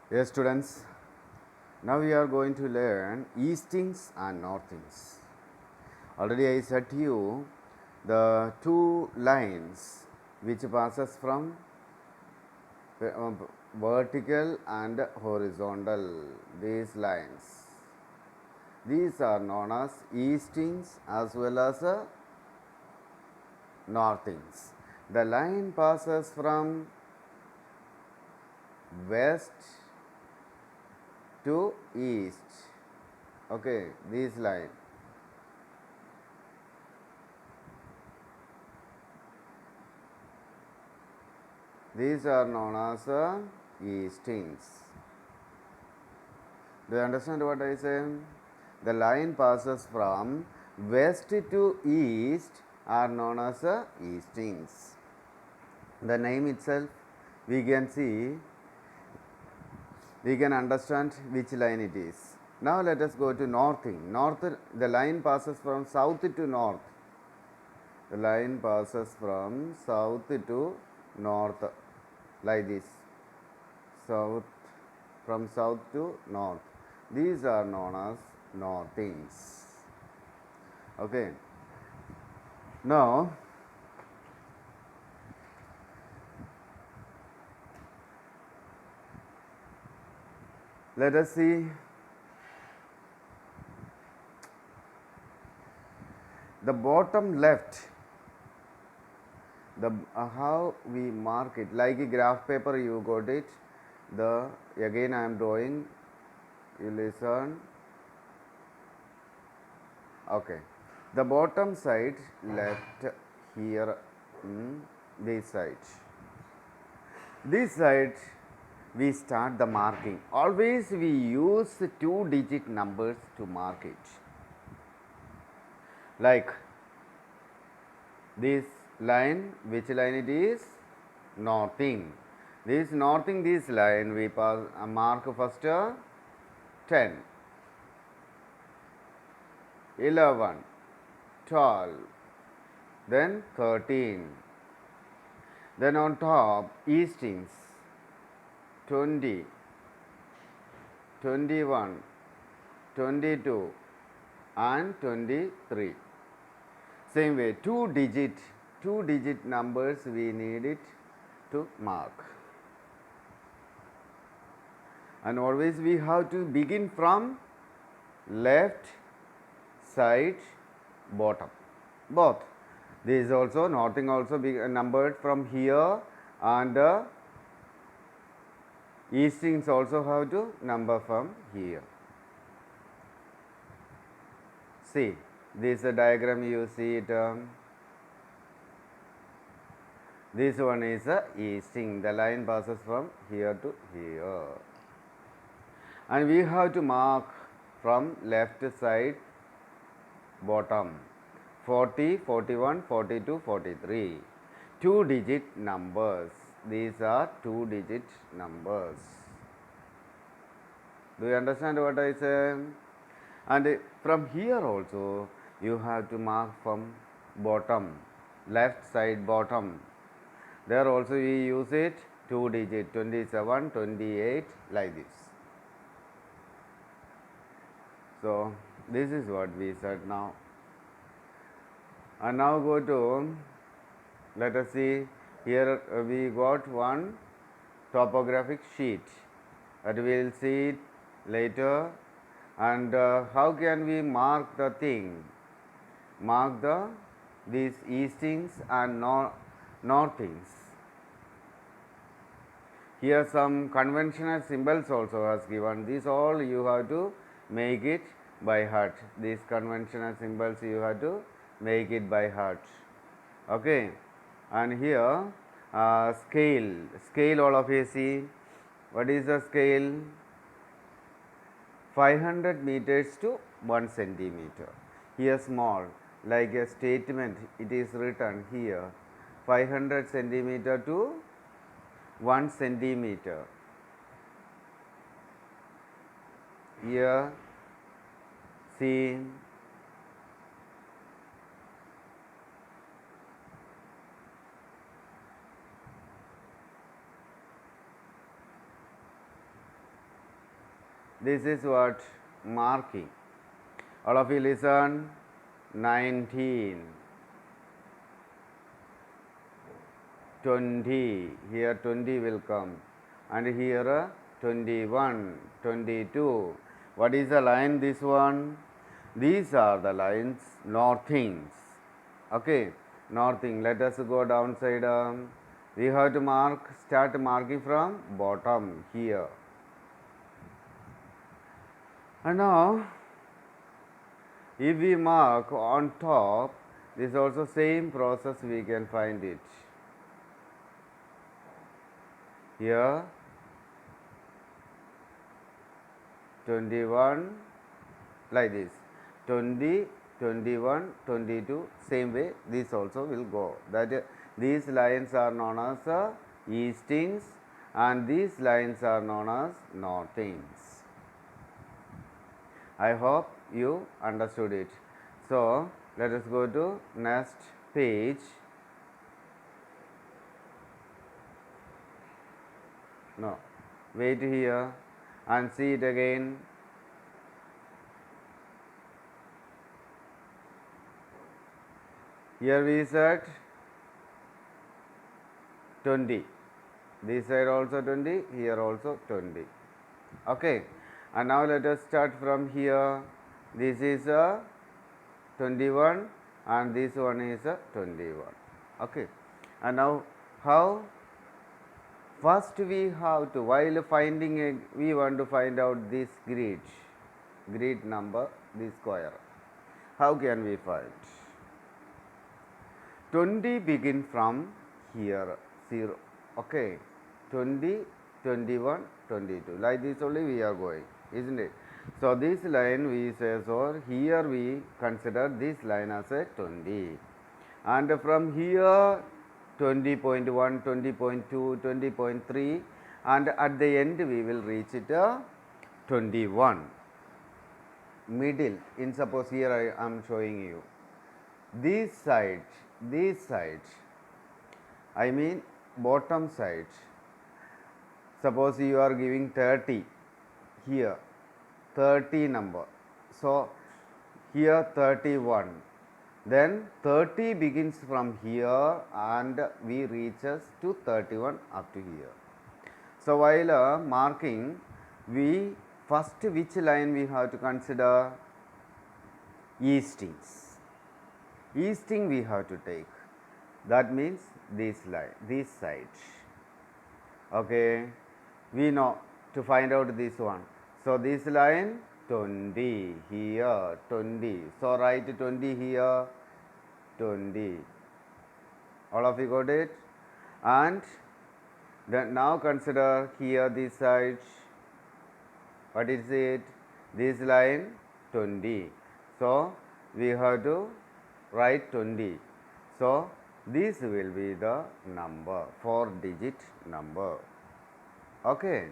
Yes, students, now we are going to learn eastings and northings. Already I said to you the two lines which passes from vertical and horizontal, these lines. These are known as eastings as well as northings. The line passes from west to east. Okay, this line. These are known as eastings. Do you understand what I say? The line passes from west to east are known as eastings. The name itself we can see, we can understand which line it is. Now let us go to northing. North, the line passes from south to north. The line passes from south to north like this. South, from south to north. These are known as northings. Okay. Now let us see the bottom left. The how we mark it, like a graph paper you got it. The again I am drawing, you listen. Okay, the bottom side left here, this side we start the marking. Always we use 2-digit numbers to mark it, like this line. Which line it is? Northing. This northing, this line we pass mark first 10, 11, 12, then 13, then on top eastings 20, 21, 22 and 23. Same way, two digit numbers we need it to mark. And always we have to begin from left side bottom, both. This is also northing also be numbered from here, and eastings also have to number from here. See, this diagram you see it. This one is easting. The line passes from here to here, and we have to mark from left side bottom 40, 41, 42, 43. 2-digit numbers. These are 2-digit numbers. Do you understand what I say? And from here also you have to mark from bottom, left side bottom. There also we use it 2-digit, 27, 28, like this. So this is what we said now. And now go to, let us see, here we got one topographic sheet that we will see it later. And how can we mark the thing? Mark these eastings and northings. Here some conventional symbols also was given. These all you have to make it by heart. These conventional symbols you have to make it by heart. Okay, and here scale all of you see. What is the scale? 500 meters to 1 centimeter. Here small, like a statement it is written here, 500 centimeter to 1 centimeter. Here see, this is what? Marking. All of you listen. 19, 20, here 20 will come, and here 21, 22. What is the line, this one? These are the lines, northings. Okay, northing. Let us go downside. We have to start marking from bottom here. And now, if we mark on top, this is also same process we can find it. Here 21, like this, 20, 21, 22, same way this also will go. That these lines are known as eastings and these lines are known as northings. I hope you understood it. So, let us go to next page. No, wait here and see it again. Here we said 20. This side also 20, here also 20. Okay. And now let us start from here. This is a 21 and this one is a 21. Okay. And now how? First we have to, while finding we want to find out this grid number, this square. How can we find? 20 begin from here, 0. Okay. 20, 21, 22. Like this only we are going, isn't it? So this line we say, so here we consider this line as a 20. And from here 20.1, 20.2, 20.3, and at the end we will reach it 21. Middle, in suppose here I am showing you. This side, I mean bottom side. Suppose you are giving 30 here, 30 number. So here 31. Then 30 begins from here and we reaches to 31 up to here. So while marking, we first which line we have to consider? Eastings. Easting we have to take. That means this line, this side. Okay. We know to find out this one. So this line 20 here, 20. So write 20 here, 20. All of you got it? And then now consider here this side. What is it? This line 20. So we have to write 20. So this will be the number, 4-digit number. Okay.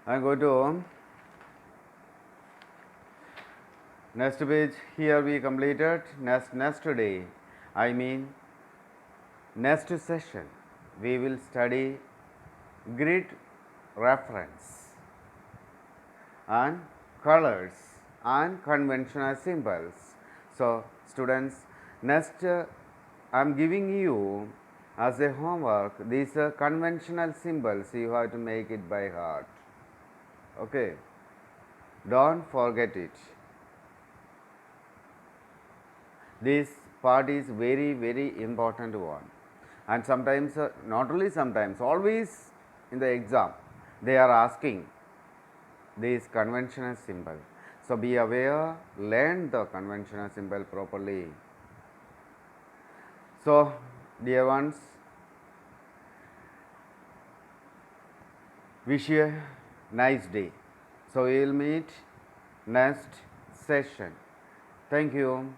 I go to next page. Here we completed next day. I mean next session we will study grid reference and colors and conventional symbols. So students, next I am giving you as a homework these conventional symbols. You have to make it by heart. Okay, don't forget it. This part is very important one, and sometimes not only sometimes, always in the exam they are asking this conventional symbol. So be aware, learn the conventional symbol properly. So dear ones, wish you a nice day. So we will meet next session. Thank you.